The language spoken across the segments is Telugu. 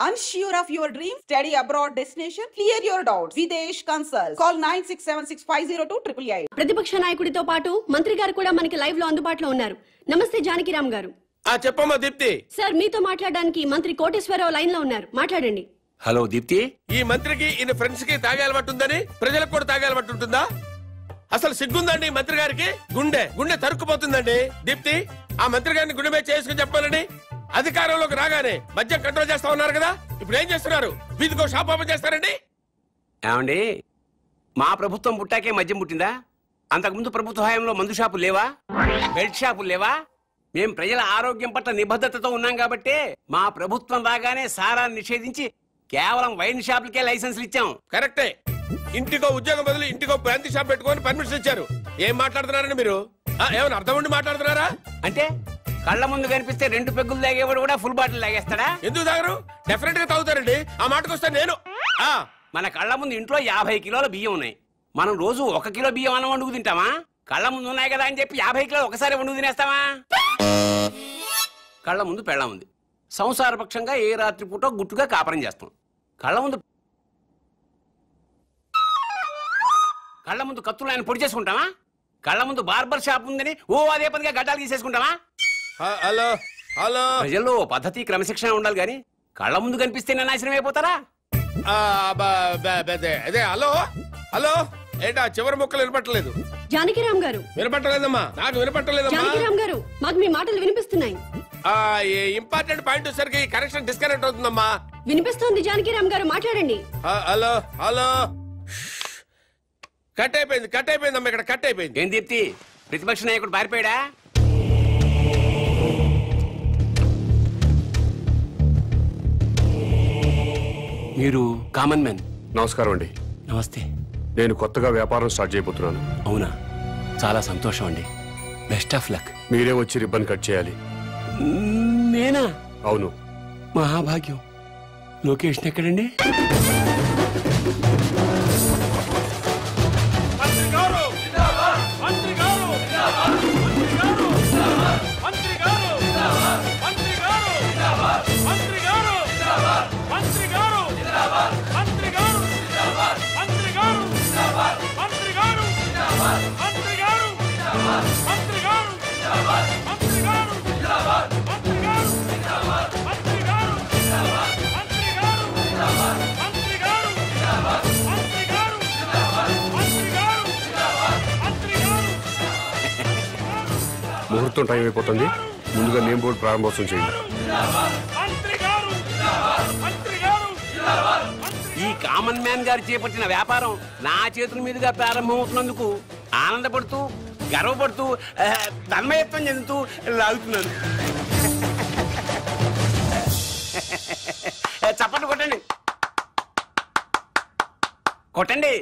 Unsure of your dream? Study abroad destination? Clear your doubts. Videsh Consult. Call 9676502888. ప్రతిపక్ష నాయకుడితో పాటు మంత్రి గారు కూడా మనకి లైవ్ లో అందుబాటులో ఉన్నారు. నమస్తే జానకిరామ్ గారు. చెప్పమ్మా దీప్తి. సార్ మీతో మాట్లాడడానికి మంత్రి కోటేశ్వరరావు లైన్ లో ఉన్నారు, మాట్లాడండి. హలో దీప్తి. ఈ మంత్రికి ఈయన ఫ్రెండ్స్ కి తాగే అలవాటు ఉందని ప్రజలకు కూడా తాగే అలవాటు ఉంటుందా? అసలు సిగ్గుందండి మంత్రి గారికి? గుండె తరుక్కుపోతుందండి. దీప్తి, ఆ మంత్రి గారిని గుండె మీద చేసుకుని చెప్పాలని అధికారంలోకి రాగానే మద్యం కంట్రోల్ చేస్తా ఉన్నారు కదా, ఇప్పుడు ఏం చేస్తున్నారు? వీధికో షాప్ ఓపెన్ చేస్తారండి. ఏమండి, మా ప్రభుత్వం పుట్టాకే మద్యం పుట్టిందా? అంతకుముందు ప్రభుత్వ హయాంలో మందు షాపులు లేవా? బెల్ట్ షాపులు లేవా? మేం ప్రజల ఆరోగ్యం పట్ల నిబద్ధతతో ఉన్నాం కాబట్టి మా ప్రభుత్వం రాగానే సారాన్ని నిషేధించి కేవలం వైన్ షాపులకే లైసెన్సులు ఇచ్చాం. కరెక్టే. ఇంటికో ఉద్యోగం బదులు ఇంటికో బ్రాంతి షాప్ పెట్టుకొని పర్మిషన్ ఇచ్చారు. ఏం మాట్లాడుతున్నారండి మీరు? ఏమైనా అర్థం ఉండి మాట్లాడుతున్నారా? అంటే కళ్ళ ముందు కనిపిస్తే 2 పెగ్గులు తాగేవాడు కూడా ఫుల్ బాటిల్ తాగేస్తాడా? ఎందుకు తాగరు? డెఫినెట్ గా తాగుతారండి. ఆ మాటకు వస్తే నేను మన కళ్ళ ముందు ఇంట్లో 50 కిలోల బియ్యం ఉన్నాయి. మనం రోజు 1 కిలో బియ్యం అన్నం వండుకు తింటామా? కళ్ళ ముందు ఉన్నాయి కదా అని చెప్పి 50 కిలోలు ఒకసారి వండుకు తినేస్తామా? కళ్ళ ముందు పెళ్ళం ఉంది. సంసారపక్షంగా ఏ రాత్రి పూట గుట్టుగా కాపురం చేస్తాం. కళ్ళ ముందు కత్తులు ఆయన పొడి చేసుకుంటామా? కళ్ళ ముందు బార్బర్ షాప్ ఉందని అదే పనిగా గడ్డాలు తీసేసుకుంటామా? హలో హలో, ప్రజల్లో పద్ధతి క్రమశిక్షణ ఉండాలి గాని కళ్ళ ముందు కనిపిస్తే నాశనం అయిపోతారా? అదే హలో హలో, ఏంటా చివరి ముక్కలు వినపట్టలేదు? జానకిరామ్ గారు. వినపట్టలేదమ్మా, నాకు వినపట్టలేదమ్మా. జానకిరామ్ గారు, మాకు మీ మాటలు వినిపిస్తున్నాయి. ఇంపార్టెంట్ పాయింట్ వచ్చేసరికి కనెక్షన్ డిస్కనెక్ట్ అవుతుందమ్మా. వినిపిస్తోంది జానకిరామ్ గారు, మాట్లాడండి. హలో హలో, కట్ అయిపోయిందమ్మా, ఇక్కడ కట్ అయిపోయింది. ఏం దీప్తి, ప్రతిపక్ష నాయకుడు పారిపోయాడా? మీరు కామన్ మ్యాన్. నమస్కారం అండి. నమస్తే. నేను కొత్తగా వ్యాపారం స్టార్ట్ చేయబోతున్నాను. అవునా, చాలా సంతోషం అండి. Best of luck. మీరే వచ్చి రిబ్బన్ కట్ చేయాలి. నేనా? అవును. మహాభాగ్యం. లొకేషన్ ఎక్కడండి? ముహూర్తం టైం అయిపోతుంది. ముందుగా నేమ్ బోర్డు ప్రారంభోత్సవం చేయండి. ఈ కామన్ మ్యాన్ గారు చేపట్టిన వ్యాపారం నా చేతుల మీదుగా ప్రారంభమవుతున్నందుకు ఆనందపడుతూ గర్వపడుతూ తన్మయత్వం చెందుతూ లాగుతున్నాను. చప్పట్లు కొట్టండి, కొట్టండి.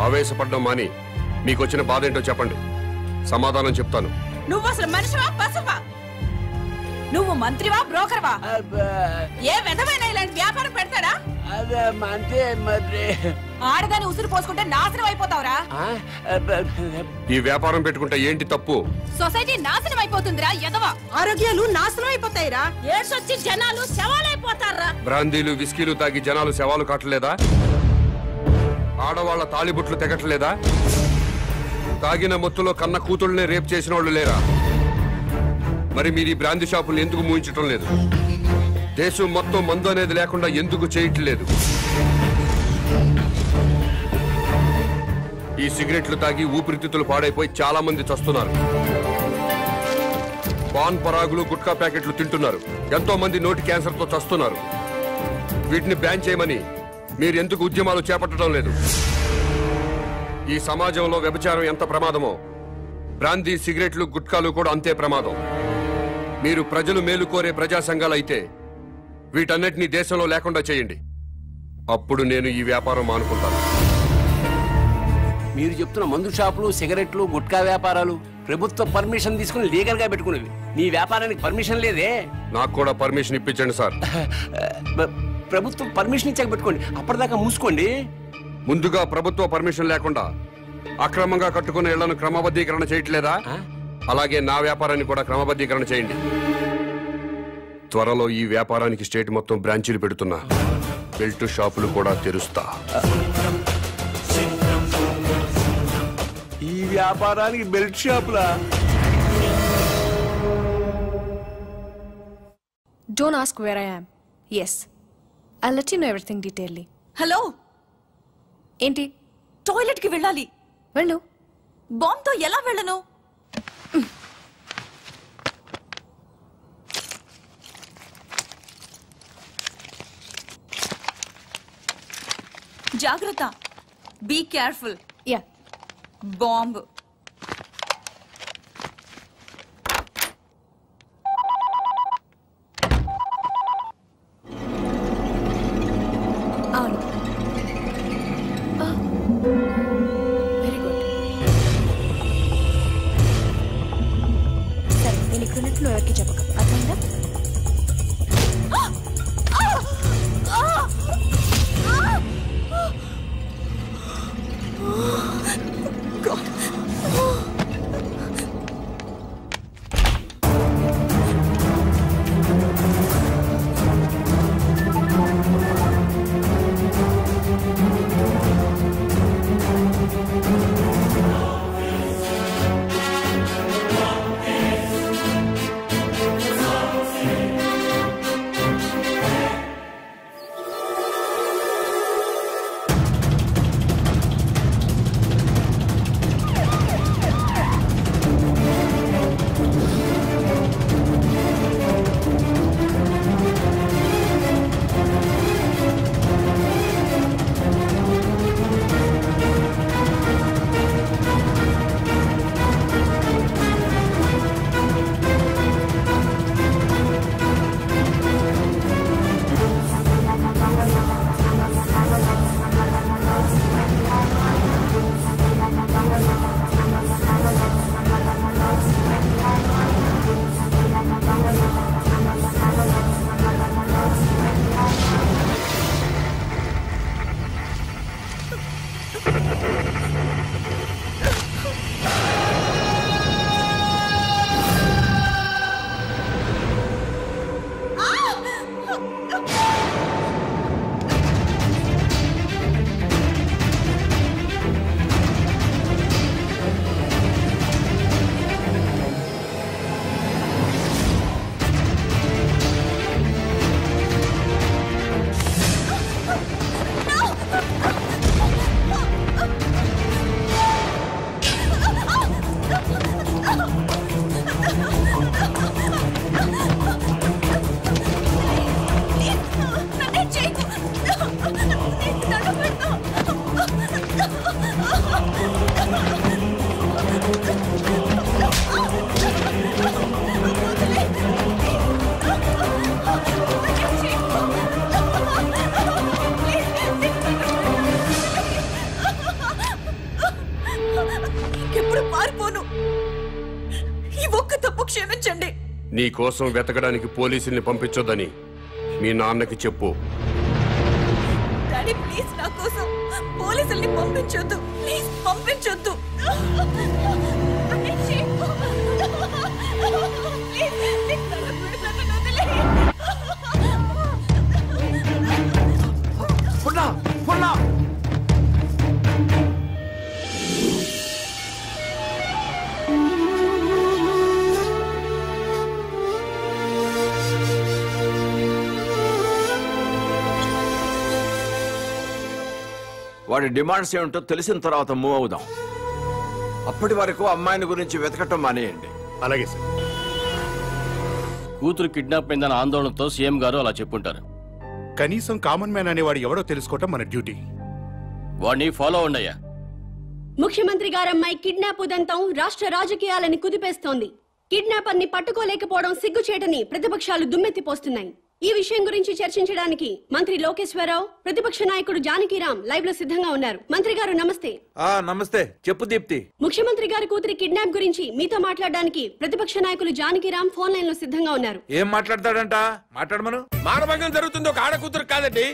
ఆవేశపడ్డం మాని మీకు వచ్చిన బాధ ఏంటో చెప్పండి, సమాధానం చెప్తాను. నువ్వు అసలు మనిషివా పశువా? నువ్వు మంత్రివా బ్రోకర్వా? ఏ విధమైన ఇలాంటి వ్యాపారం పెడతాడా? ఆడదాన్ని ఉసురు పోసుకుంటే నాశనం అయిపోతావురా. ఈ వ్యాపారం పెట్టుకుంటే ఏంటి తప్పు? సొసైటీ నాశనం అయిపోతుందిరా ఎదవా. ఆరోగ్యాలు నాశనం అయిపోతాయిరా. ఏడ్సొచ్చి జనాలు శవాలైపోతారా. బ్రాందీలు విస్కీలు తాగి జనాలు శవాలు కాటలేదా? ఆడవాళ్ల తాళిబుట్లు తెగట్లేదా? తాగిన మొత్తులో కన్న కూతుళ్ళనే రేప్ చేసిన వాళ్ళు లేరా? మరి మీరు ఈ బ్రాందీ షాపులు ఎందుకు మూయించటం లేదు? దేశం మొత్తం మందు అనేది లేకుండా ఎందుకు చేయట్లేదు? ఈ సిగరెట్లు తాగి ఊపిరితిత్తులు పాడైపోయి చాలా మంది చస్తున్నారు. పాన్ పరాగులు గుట్కా ప్యాకెట్లు తింటున్నారు. ఎంతో మంది నోటి క్యాన్సర్ తో చస్తున్నారు. వీటిని బ్యాన్ చేయమని మీరు ఎందుకు ఉద్యమాలు చేపట్టడం లేదు? ఈ సమాజంలో వ్యభిచారం ఎంత ప్రమాదమో బ్రాందీ సిగరెట్లు గుట్కాలు కూడా అంతే ప్రమాదం. మీరు ప్రజలు మేలు కోరే ప్రజా సంఘాలైతే వీటన్నిటినీ దేశంలో లేకుండా చేయండి. అప్పుడు నేను ఈ వ్యాపారం మానుకుంటాను. మీరు చెప్తున్న మందు షాపులు, సిగరెట్లు, గుట్కా వ్యాపారాలు ప్రభుత్వ పర్మిషన్ తీసుకుని లీగల్ గా పెట్టుకునేవి. మీ వ్యాపారానికి పర్మిషన్ లేదే. నాకు కూడా పర్మిషన్ ఇప్పించండి సార్. ప్రభుత్వం పర్మిషన్ ఇచ్చాక పెట్టుకోండి, అప్పటిదాకా మూసుకోండి. ముందుగా ప్రభుత్వ పర్మిషన్ లేకుండా అక్రమంగా కట్టుకున్న ఇళ్లను క్రమబద్ధీకరణ చేయట్లేదా? అలాగే నా వ్యాపారాన్ని కూడా క్రమబద్ధీకరణ చేయండి. త్వరలో ఈ వ్యాపారానికి స్టేట్ మొత్తం బ్రాంచీలు పెడుతున్నా. బెల్ట్ షాపులు కూడా తెరుస్తా. ఈ వ్యాపారానికి belt షాపులా? Don't ask where I am. Yes, I'll let you know everything detailedly. Hello, ఏంటి? టాయిలెట్ కి వెళ్ళాలి. వెళ్ళు. బాంబ్ తో ఎలా వెళ్ళను? జాగ్రత్త. Be careful. యా. బాంబ్. అవును. Very good. సరే, నేను ఇక్కడ ఉన్నట్లు ఎవరికి చెప్పక, అర్థమైందా? నీ కోసం వెతకడానికి పోలీసుల్ని పంపించొద్దని మీ నాన్నకి చెప్పు. డాడీ ప్లీజ్ నా కోసం పోలీసుల్ని పంపించొద్దు. ప్లీజ్ పంపించొద్దు. వాడి డిమాండ్స్ ఏమిటో తెలిసిన తర్వాత మూవ్ అవుదాం. అప్పటి వరకు అమ్మాయిని గురించి వెతకటం మానేయండి. అలాగే సార్. కూతురు కిడ్నాప్ అయిందన్న ఆందోళనతో సీఎం గారు అలా చెప్పుంటారు. కనీసం కామన్ మ్యాన్ అనేవాడు ఎవడో తెలుసుకోవటం మన డ్యూటీ. వాడిని ఫాలో అవ్వండియ్యా. ముఖ్యమంత్రి గారమ్మాయి కిడ్నాప్ ఉదంతం రాష్ట్ర రాజకీయాలని కుదిపేస్తోంది. కిడ్నాపర్ ని పట్టుకోలేకపోవడం సిగ్గుచేటని ప్రతిపక్షాలు దుమ్మెత్తిపోస్తున్నాయి. ఈ విషయం గురించి చర్చించడానికి మంత్రి లోకేశ్వరరావు, ప్రతిపక్ష నాయకుడు జానకిరాం లైవ్ లో సిద్ధంగా ఉన్నారు. మంత్రి గారు నమస్తే. నమస్తే. చెప్పు దీప్తి. ముఖ్యమంత్రి గారి కూతురి కిడ్నాప్ గురించి మీతో మాట్లాడడానికి ప్రతిపక్ష నాయకులు జానకిరాం ఫోన్ లైన్ లో సిద్ధంగా ఉన్నారు. ఏం మాట్లాడతాడంట? మాట్లాడమను. మానభంగం జరుగుతుంది ఒక ఆడ కూతురు కాదండి,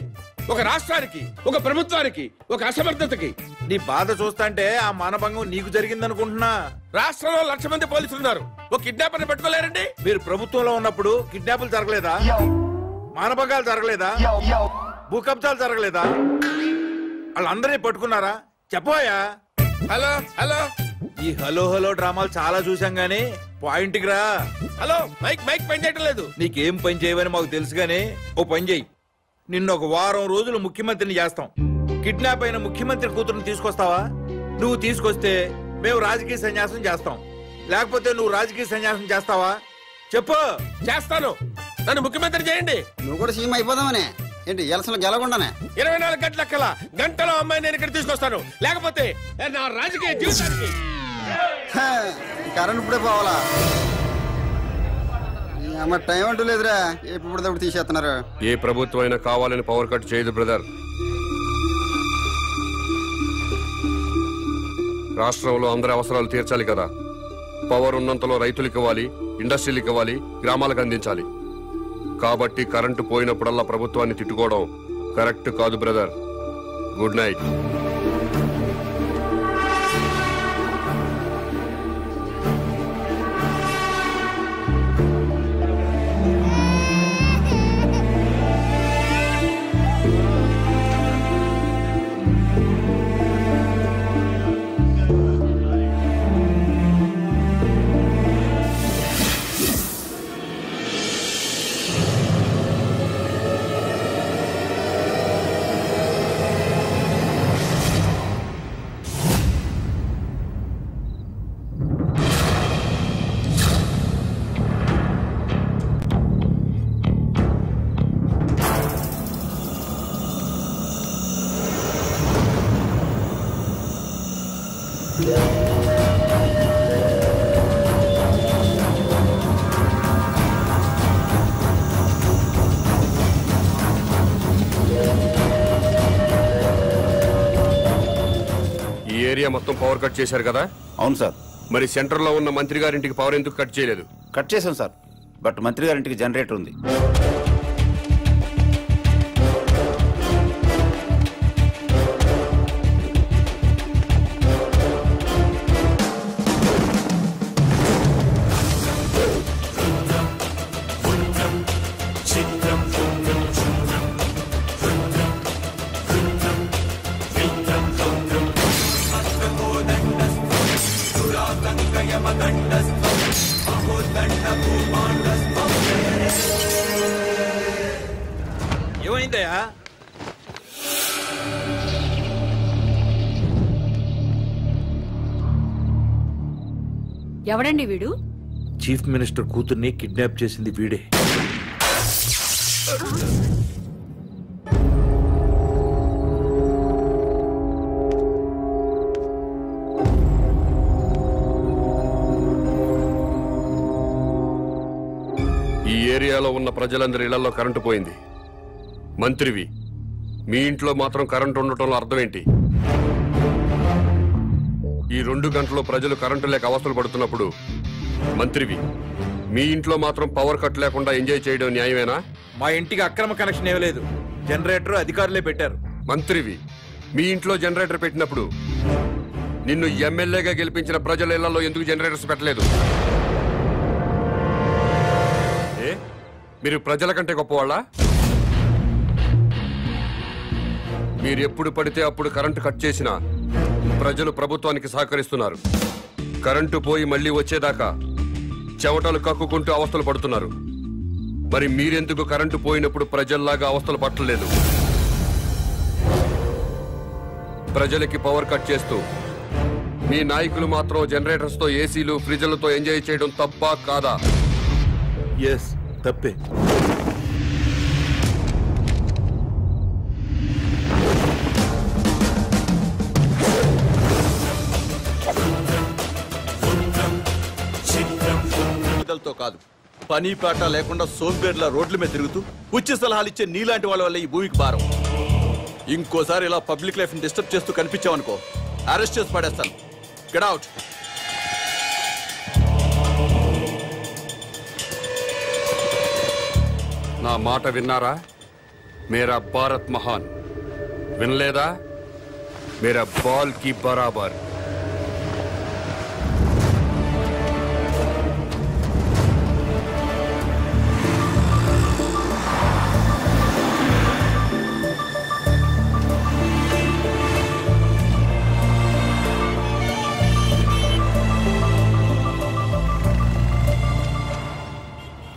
ఒక రాష్ట్రానికి, ఒక ప్రభుత్వానికి, ఒక అసమర్థతకి. నీ బాధ చూస్తాంటే ఆ మానభంగం నీకు జరిగిందనుకుంటున్నా. రాష్ట్రంలో 1,00,000 మంది పోలీసులు ఉన్నారు, ఒక కిడ్నాపర్ ని పట్టుకోలేరండి. మీరు ప్రభుత్వంలో ఉన్నప్పుడు కిడ్నాపులు జరగలేదా? మానభంగాలు జరగలేదా? భూకబ్జాలు జరగలేదా? వాళ్ళందరినీ పట్టుకున్నారా? చెప్పోయా. Hello hello. ఈ హలో హలో డ్రామాలు చాలా చూసాం గానీ పాయింట్ కి రా. హలో, మైక్ మైక్ పని చేయటం లేదు. నీకేం పని చేయవని మాకు తెలుసు గానీ ఓ పని చెయ్యి. నిన్న ఒక వారం రోజులు ముఖ్యమంత్రిని చేస్తాం. కిడ్నాప్ అయిన ముఖ్యమంత్రి కూతురుని తీసుకొస్తావా? నువ్వు తీసుకొస్తే మేము రాజకీయ సన్యాసం చేస్తాం, లేకపోతే నువ్వు రాజకీయ సన్యాసం చేస్తావా? చెప్పు. చేస్తాను. నన్ను ముఖ్యమంత్రి చేయండి. నువ్వు కూడా సీఎం అయిపోదామనే ఏంటి? ఎలసలు గెలకుండానే 24 గంటల కల్లా గంటలో అమ్మాయి నేను ఇక్కడ తీసుకొస్తాను, లేకపోతే నా రాజకీయ జీవితానికి. కరెంట్ ఇప్పుడే పోవాలా? టైం అంటూ లేదురా, ఎప్పుడు తీసేస్తున్నారు. ఏ ప్రభుత్వం అయినా కావాలని పవర్ కట్ చేయదు బ్రదర్. రాష్ట్రంలో అందరి అవసరాలు తీర్చాలి కదా. పవర్ ఉన్నంతలో రైతులకు ఇవ్వాలి, ఇండస్ట్రీలకు ఇవ్వాలి, గ్రామాలకు అందించాలి. కాబట్టి కరెంటు పోయినప్పుడల్లా ప్రభుత్వాన్ని తిట్టుకోవడం కరెక్ట్ కాదు బ్రదర్. Good night. ఏరియా మొత్తం పవర్ కట్ చేశారు కదా? అవును సార్. మరి సెంటర్ లో ఉన్న మంత్రి గారింటికి పవర్ ఎందుకు కట్ చేయలేదు? కట్ చేసాం సార్, బట్ మంత్రి గారింటికి జనరేటర్ ఉంది. ఏమైందయ్యా? ఎవడండి వీడు? చీఫ్ మినిస్టర్ కూతుర్ని కిడ్నాప్ చేసింది వీడే. ఈ ఏరియాలో ఉన్న ప్రజలందరి ఇళ్లలో కరెంటు పోయింది. మంత్రివి, మీ ఇంట్లో మాత్రం కరెంటు ఉండటంలో అర్థం ఏంటి? ఈ 2 గంటలు ప్రజలు కరెంటు లేక అవస్థలు పడుతున్నప్పుడు మంత్రివి, మీ ఇంట్లో మాత్రం పవర్ కట్ లేకుండా ఎంజాయ్ చేయడం న్యాయమేనా? మా ఇంటికి అక్రమ కనెక్షన్ ఇవ్వలేదు, జనరేటర్ అధికారులే పెట్టారు. మంత్రివి, మీ ఇంట్లో జనరేటర్ పెట్టినప్పుడు నిన్ను ఎమ్మెల్యేగా గెలిపించిన ప్రజల ఇళ్లలో ఎందుకు జనరేటర్స్ పెట్టలేదు? మీరు ప్రజల కంటే గొప్పవాళ్ళ? మీరు ఎప్పుడు పడితే అప్పుడు కరెంటు కట్ చేసినా ప్రజలు ప్రభుత్వానికి సహకరిస్తున్నారు. కరెంటు పోయి మళ్లీ వచ్చేదాకా చెమటలు కక్కుకుంటూ అవస్థలు పడుతున్నారు. మరి మీరెందుకు కరెంటు పోయినప్పుడు ప్రజల్లాగా అవస్థలు పట్టలేదు? ప్రజలకి పవర్ కట్ చేస్తూ మీ నాయకులు మాత్రం జనరేటర్స్ తో, ఏసీలు, ఫ్రిడ్జ్లతో ఎంజాయ్ చేయడం తప్పా కాదా? ఎస్, తప్పే. మాటలతో కాదు, పని పాట లేకుండా సోంబేర్ల రోడ్ల మీద తిరుగుతూ ఉచిత సలహాలు ఇచ్చే నీలాంటి వాళ్ళ వల్ల ఈ భూమికి భారం. ఇంకోసారి ఇలా పబ్లిక్ లైఫ్ ని డిస్టర్బ్ చేస్తూ కనిపించావనుకో, అరెస్ట్ చేసి పడేస్తాను. Get out. నా మాట విన్నారా? మేరా భారత్ మహాన్. వినలేదా? మేరా బాల్ కి బరాబర్.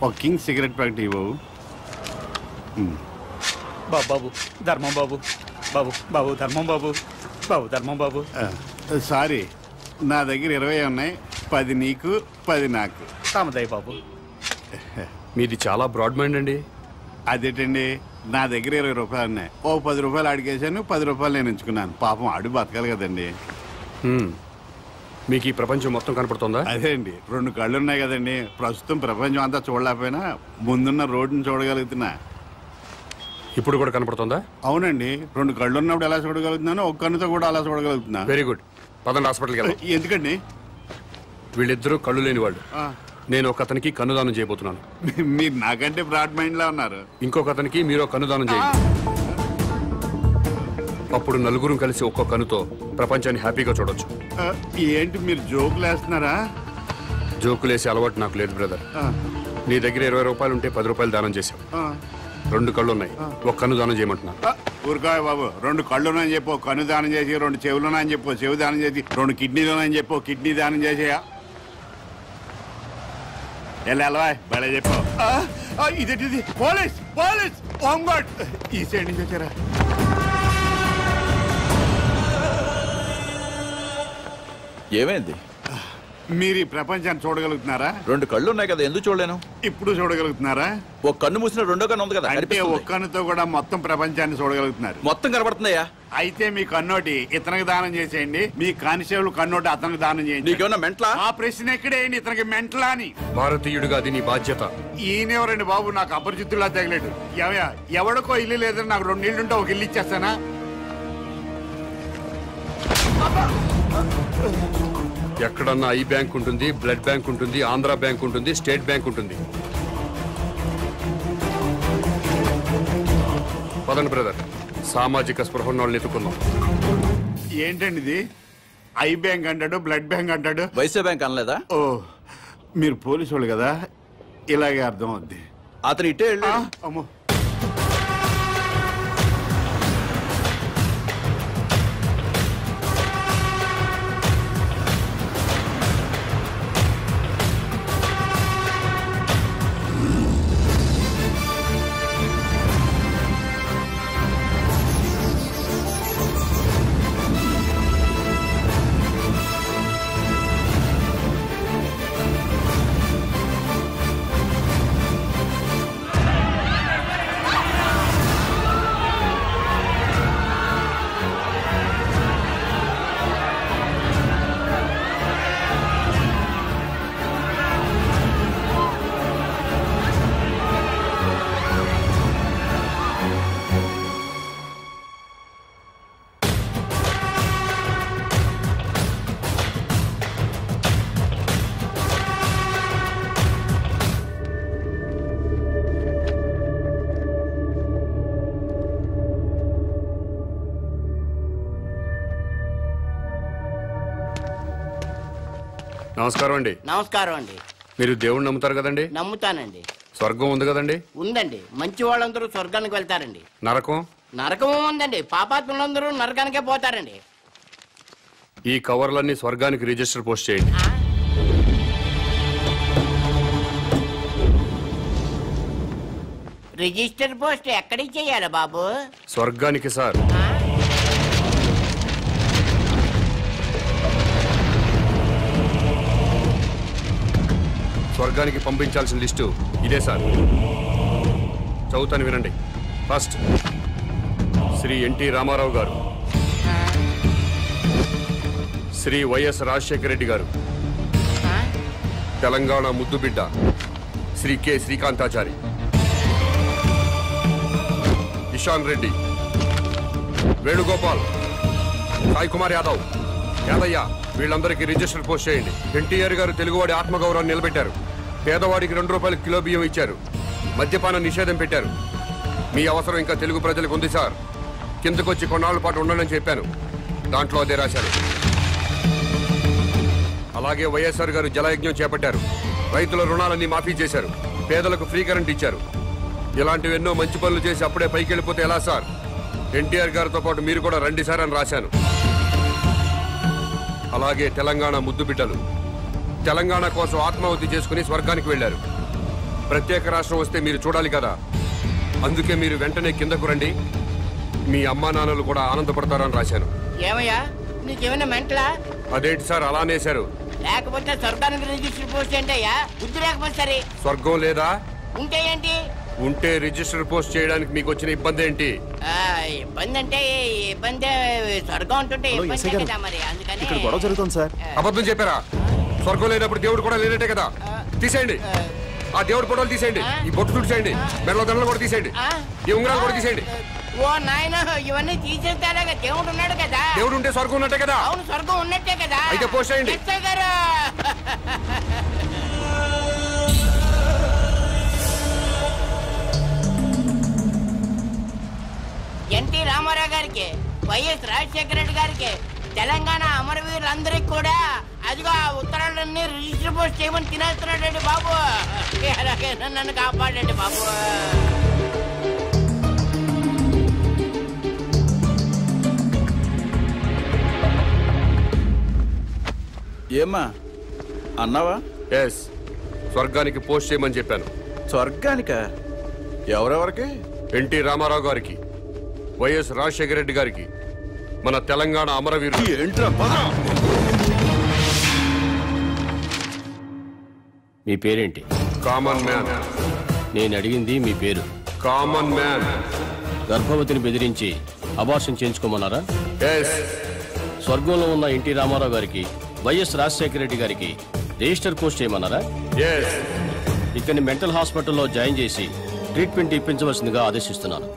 ఒక కింగ్ సిగరెట్ ప్యాకెట్ ఇవ్వవు. బాబు ధర్మం బాబు, బాబు బాబు ధర్మం బాబు, బాబు ధర్మం బాబు. సారీ, నా దగ్గర 20 ఉన్నాయి. 10 నీకు, 10 నాకు. తామదయ్య బాబు. మీది చాలా బ్రాడ్ మైండ్ అండి. అదేంటండి, నా దగ్గర 20 రూపాయలు ఉన్నాయి. ఓ 10 రూపాయలు అడిగేశాను, 10 రూపాయలు నేను ఉంచుకున్నాను. పాపం అడుగు బతకాలి కదండి. మీకు ఈ ప్రపంచం మొత్తం కనపడుతుందా? అదే అండి, 2 కళ్ళు ఉన్నాయి కదండి. ప్రస్తుతం ప్రపంచం అంతా చూడలేకపోయినా ముందున్న రోడ్డుని చూడగలుగుతున్నా. ఇప్పుడు కూడా కనపడుతుందా? అవునండి, 2 కళ్ళు ఉన్నప్పుడు ఎలా చూడగలుగుతున్నాను, ఒక కన్నుతో కూడా అలా చూడగలుగుతున్నా. Very good. పదండి హాస్పిటల్కి వెళ్దాం. ఎందుకండి? వీళ్ళిద్దరూ కళ్ళు లేని వాళ్ళు. నేను ఒక అతనికి కన్నుదానం చేయబోతున్నాను. మీరు నాకంటే బ్రాడ్ మైండ్ లా ఉన్నారు. ఇంకొక అతనికి మీరు కన్నుదానం చేయండి. అప్పుడు నలుగురు కలిసి ఒక్కో కన్నుతో ప్రపంచాన్ని హ్యాపీగా చూడొచ్చు. ఏంటి మీరు జోకులు వేస్తున్నారా? జోకులేసే అలవాటు నాకు లేదు బ్రదర్. నీ దగ్గర 20 రూపాయలు ఉంటే 10 రూపాయలు దానం చేశావు. 2 కళ్ళు ఉన్నాయి, ఒక కన్ను దానం చేయమంటున్నా. ఊరుకాయ బాబు, 2 కళ్ళున్నాయని చెప్పు కన్ను దానం చేసి, 2 చెవులున్నాయని చెప్పు చెవు దానం చేసి, 2 కిడ్నీలున్నాయని చెప్పు కిడ్నీ దానం చేసేయా. ఎలా బయట చెప్పు. ఇదేంటిది? పోలీస్ పోలీస్ హోమ్ గార్డ్ ఈ సైడ్ నుంచి వచ్చారా? ఏమైంది? మీరు ఈ ప్రపంచాన్ని చూడగలుగుతున్నారా? 2 కళ్ళు ఉన్నాయి కదా, ఎందుకు చూడలేను? ఇప్పుడు చూడగలుగుతున్నారా? ఒక కన్ను మూసిన రెండో కన్ను ఉంది కదా, అంటే ఒక కన్నుతో కూడా మొత్తం ప్రపంచాన్ని చూడగలుగుతున్నారు. మొత్తం కనబడుతుందయ్యా. అయితే మీ కన్నోటి ఇతనికి దానం చేసేయండి, మీ కానిస్టేబుల్ కన్నోటి అతనికి దానం చేయండి. నీకేమన్నా మెంట్లా? ఆ ప్రశ్న ఎక్కడేయండి, ఇతనికి మెంట్లా అని. భారతీయుడిగా అది నీ బాధ్యత. ఈయనెవరండి బాబు, నాకు అపరిచితుల్లా తగలేడు. ఎవడికో ఇల్లు లేదని నాకు 2 ఇళ్ళుంటే ఒక ఇల్లు ఇచ్చేస్తానా? ఎక్కడన్నా ఐ బ్యాంక్ ఉంటుంది, బ్లడ్ బ్యాంక్ ఉంటుంది, ఆంధ్ర బ్యాంక్ ఉంటుంది, స్టేట్ బ్యాంక్ ఉంటుంది. పదండి బ్రదర్, సామాజిక స్పృహ ఉన్న వాళ్ళని ఎత్తుకుందాం. ఏంటండి ఇది? ఐ బ్యాంక్ అంటాడు, బ్లడ్ బ్యాంక్ అంటాడు, వైసే బ్యాంక్ అనలేదా? ఓ మీరు పోలీసు వాళ్ళు కదా, ఇలాగే అర్థం అవుద్ది. అతను ఇటే అమ్మో. నమస్కారం అండి. నమస్కారం అండి. మీరు దేవుణ్ణి నమ్ముతారు కదండి? నమ్ముతానండి. స్వర్గం ఉంది కదండి? ఉందండి. మంచి వాళ్ళందరూ స్వర్గానికి వెళ్తారండి. నరకం? నరకం ఉందండి. పాపాత్ములందరూ నరకానికే పోతారండి. ఈ కవర్లన్నీ స్వర్గానికి రిజిస్టర్ పోస్ట్ చేయండి. రిజిస్టర్ పోస్ట్ ఎక్కడికి చేయాలి బాబు? స్వర్గానికి సార్. స్వర్గానికి పంపించాల్సిన లిస్టు ఇదే సార్. చదువుతాను వినండి. ఫస్ట్ శ్రీ ఎన్టీ రామారావు గారు, శ్రీ వైఎస్ రాజశేఖర రెడ్డి గారు, తెలంగాణ ముద్దుబిడ్డ శ్రీ కె శ్రీకాంతాచారి, ఇషాన్ రెడ్డి, వేణుగోపాల్, సాయి కుమార్ యాదవ్, యాదయ్య వీళ్ళందరికీ రిజిస్టర్ పోస్ట్ చేయండి. ఎన్టీఆర్ గారు తెలుగువాడి ఆత్మగౌరవాన్ని నిలబెట్టారు. పేదవాడికి 2 రూపాయలు కిలో బియ్యం ఇచ్చారు. మద్యపాన నిషేధం పెట్టారు. మీ అవసరం ఇంకా తెలుగు ప్రజలకు ఉంది సార్. కిందకొచ్చి కొన్నాళ్ళ పాటు ఉండనని చెప్పాను. దాంట్లో అదే రాశాను. అలాగే వైఎస్ఆర్ గారు జలయజ్ఞం చేపట్టారు. రైతుల రుణాలన్నీ మాఫీ చేశారు. పేదలకు ఫ్రీ కరెంట్ ఇచ్చారు. ఇలాంటివి ఎన్నో మంచి పనులు చేసి అప్పుడే పైకి వెళ్ళిపోతే ఎలా సార్? ఎన్టీఆర్ గారితో పాటు మీరు కూడా రండి సార్ అని రాశాను. అలాగే తెలంగాణ ముద్దు బిడ్డలు తెలంగాణ కోసం ఆత్మాహుతి చేసుకుని స్వర్గానికి వెళ్లారు. ప్రత్యేక రాష్ట్రం వస్తే మీరు చూడాలి కదా. అందుకే మీరు వెంటనే కిందకు రండి. మీ అమ్మా నాన్నలు కూడా ఆనందపడతారని రాశాను. ఏమయ్యా నీకేమైనా మెంటలా? అదేంటి సార్ అలా అనేశారు? లేకపోతే స్వర్గానికి రిజిస్టర్ పోస్ట్ ఏంటయ్యా? బుద్ధి లేకపోతే సరే. స్వర్గం లేదా? ఉంటే ఏంటి? ఉంటే రిజిస్టర్ పోస్ట్ చేయడానికి మీకు వచ్చిన ఇబ్బంది ఏంటి? ఇబ్బంది అంటే ఇబ్బంది స్వర్గం ఉంటుంటే ఇబ్బంది కదా మరి. అందుకని ఇక్కడ గొడవ జరుగుతుంది సార్. అబద్ధం చెప్పారా? స్వర్గం లేనప్పుడు దేవుడు కూడా లేనట్టే కదా. తీసేయండి ఆ దేవుడు ఫోటోలు, తీసేయండి ఈ బొట్టు తుడిచేయండి, మెడలో దండలు కూడా తీసేయండి, ఈ ఉంగరాలు కూడా తీసేయండి. ఓ నాయన ఇవన్నీ తీసేస్తారా? దేవుడు ఉన్నాడు కదా. దేవుడు ఉంటే స్వర్గం ఉన్నట్టే కదా. అవును స్వర్గం ఉన్నట్టే కదా. అయితే పోస్ట్ చేయండి. ఎన్టీ రామారావు గారికి, వైఎస్ రాజశేఖర రెడ్డి గారికి, తెలంగాణ అమరవీరులందరికీ కూడా అదిగో ఆ ఉత్తరాలన్నీ రిజిస్టర్ పోస్ట్ చేయమని తినేస్తున్నాడండి బాబు. అలాగే నన్ను కాపాడండి బాబు. ఏమ్మా అన్నావా? ఎస్, స్వర్గానికి పోస్ట్ చేయమని చెప్పాను. స్వర్గానికా? ఎవరెవరికి? ఎన్టీ రామారావు గారికి, వైఎస్ రాజశేఖర రెడ్డి గారికి, మన తెలంగాణ అమరవీరులు. ఏంట్రా? మీ పేరేంటి? Common man. నేను అడిగింది మీ పేరు. Common man. గర్భవతిని బెదిరించి అబార్షన్ చేయించుకోమన్నారా? ఎస్. స్వర్గంలో ఉన్న ఎన్టీ రామారావు గారికి, వైఎస్ రాజశేఖర రెడ్డి గారికి రిజిస్టర్ పోస్ట్ చేయమన్నారా? ఎస్. ఇక్కడిని మెంటల్ హాస్పిటల్లో జాయిన్ చేసి ట్రీట్మెంట్ ఇప్పించవలసిందిగా ఆదేశిస్తున్నాను.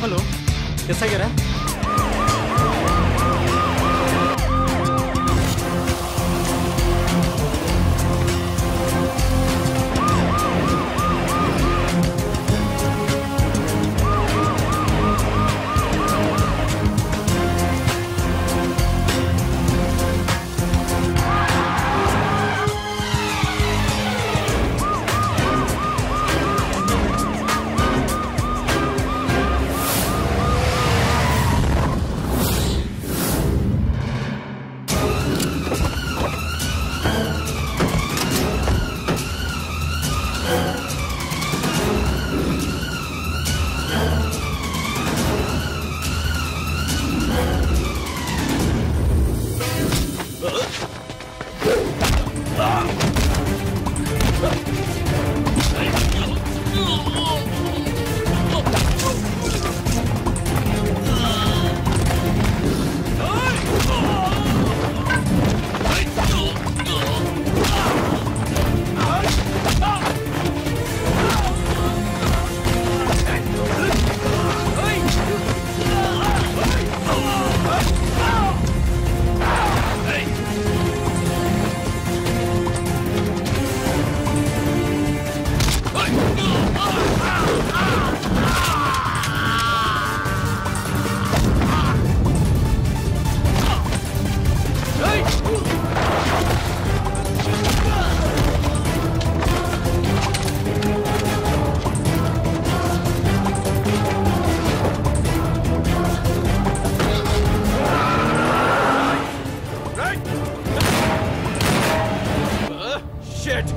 హలో ఎస్ఐ గారా? Shit!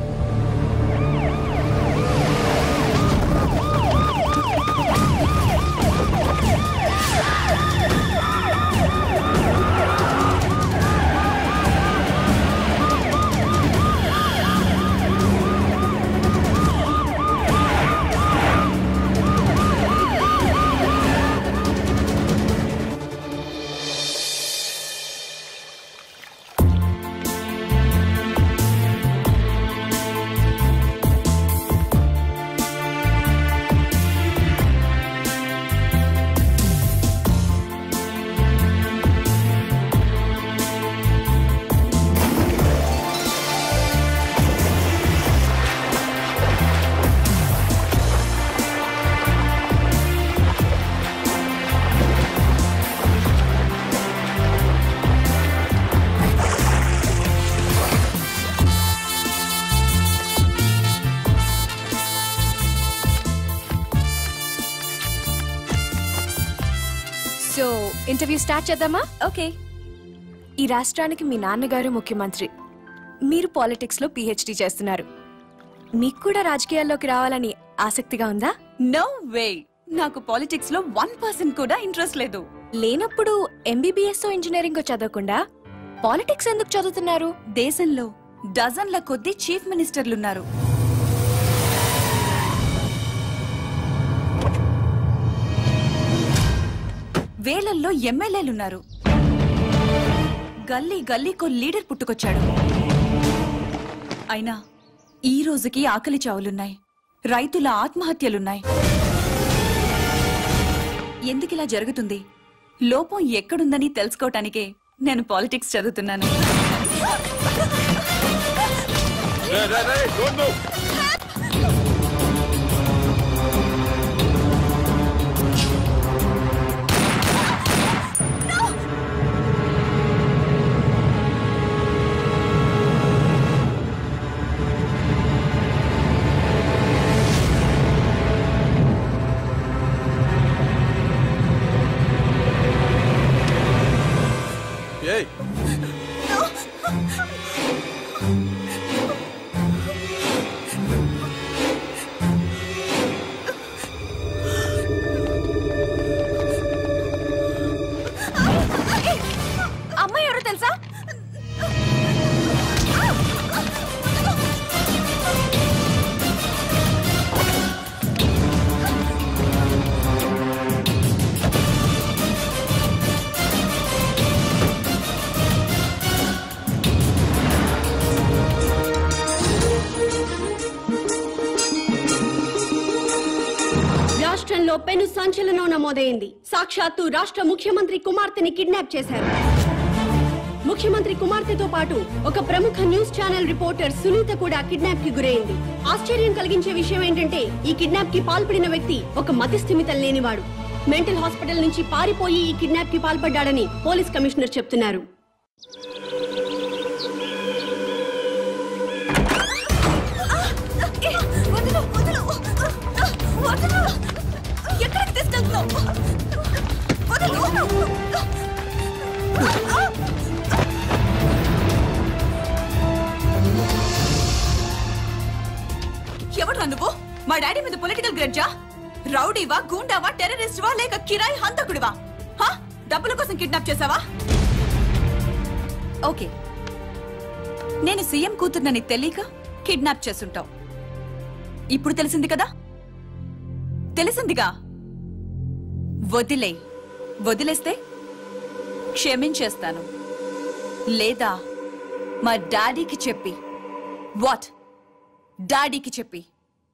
సో ఇంటర్వ్యూ స్టార్ట్ చేద్దామా? ఓకే. ఈ రాష్ట్రానికి మీ నాన్నగారు ముఖ్యమంత్రి, మీరు పాలిటిక్స్ లో పిహెచ్డి చేస్తున్నారు. మీకు కూడా రాజకీయాల్లోకి రావాలని ఆసక్తిగా ఉందా? నో వే, నాకు పాలిటిక్స్ లో 1% కూడా ఇంట్రెస్ట్ లేదు. లేనప్పుడు ఎంబీబీఎస్ ఇంజనీరింగ్ చదవకుండా పాలిటిక్స్ ఎందుకు చదువుతున్నారు? దేశంలో డజన్ల కొద్దీ చీఫ్ మినిస్టర్లున్నారు. వేలల్లో ఎమ్మెల్యేలున్నారు. గల్లీ గల్లీకో లీడర్ పుట్టుకొచ్చాడు. అయినా ఈ రోజుకి ఆకలి చావులున్నాయి, రైతుల ఆత్మహత్యలున్నాయి. ఎందుకిలా జరుగుతుంది? లోపం ఎక్కడుందని తెలుసుకోవటానికే నేను పాలిటిక్స్ చదువుతున్నాను. అమ్మాయి ఎవరో తెలుసా? రాష్ట్రంలో పెను సంచలనం నమోదైంది. సాక్షాత్తు రాష్ట్ర ముఖ్యమంత్రి కుమార్తెని కిడ్నాప్ చేశారు. ముఖ్యమంత్రి కుమార్తెతో పాటు ఒక ప్రముఖ న్యూస్ ఛానల్ రిపోర్టర్ సునీత కూడా కిడ్నాప్ కి గురైంది. ఆశ్చర్యం కలిగించే విషయం ఏంటంటే ఈ కిడ్నాప్ కి పాల్పడిన వ్యక్తి ఒక మతిస్థిమితం లేనివాడు. మెంటల్ హాస్పిటల్ నుంచి పారిపోయి ఈ కిడ్నాప్ కి పాల్పడ్డాడని పోలీస్ కమిషనర్ చెప్తున్నారు. ఎక్కడికి తీసుకెళ్తున్నావు? ఎవరు నువ్వు? మా డాడీ మీద పొలిటికల్ గ్రడ్జా? రౌడీవా, గూండావా, టెర్రరిస్టువా, లేక కిరాయి హంతకుడివా? డబ్బుల కోసం కిడ్నాప్ చేసావా? ఓకే, నేను సీఎం కూతుర్నని తెలియక కిడ్నాప్ చేసుంటావు. ఇప్పుడు తెలిసింది కదా? తెలిసిందిగా. వదిలేస్తే క్షమించేస్తాను, లేదా మా డాడీకి చెప్పి. వాట్? డాడీకి చెప్పి